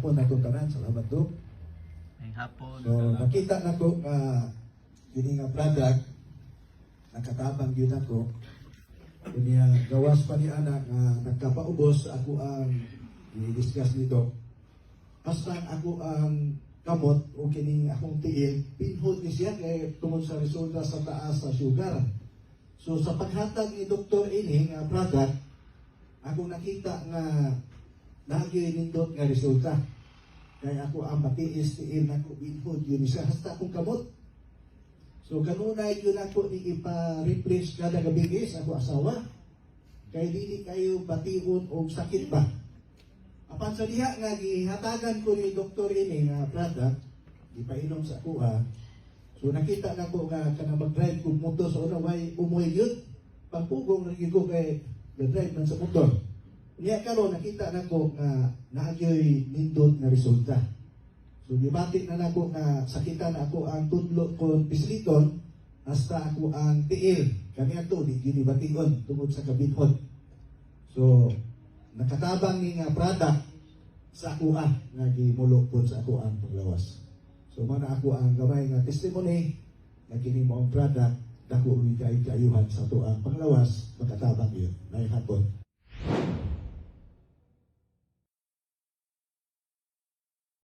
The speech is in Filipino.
hapon na itong tanan. Salamat to. May hapon. So, nakita na ko yun nga product, nakatabang yun ako. Kanya gawas pa ni anak nagkapaubos ako ang i-discuss nito. Hasta ako ang kamot o kining akong tiil, pinhod ni siya kay tungod sa resulta sa taas sa sugar. So sa paghatag ni Dr. Ining product, ako nakita nga nagilindot nga resulta. Kaya ako ang matiis-tiil na ko pinhod yun siya hasta akong kamot. So kanunay yun ako ni ipa-replace kada gabi sa ako asawa. Kaya dili kayo batiun o sakit ba? Apan sa diha nga gihatagan ko ni Dr. Ini nga product, ipainom sa kuha. So nakita na ko nga kana mag-drive kog motor sa una way umoy yun. Pagpugong lagi ko kay drive man sa motor. Niya karon nakita na ko nga naagyoy nindot nga resulta. So gibati na nako nga sakitan ako ang tudlo ko pisliton hasta ako ang tiil. Kani ato di ginibatingon tungod sa kabinhon. So nakatabang ni nga product sa ako nga gimulok po sa ako ang paglawas. So mana ako ang gamay nga testimony nga kini mo ang product dako uri kay kaayuhan sa to ang panglawas makatabang yun. Nay hapon.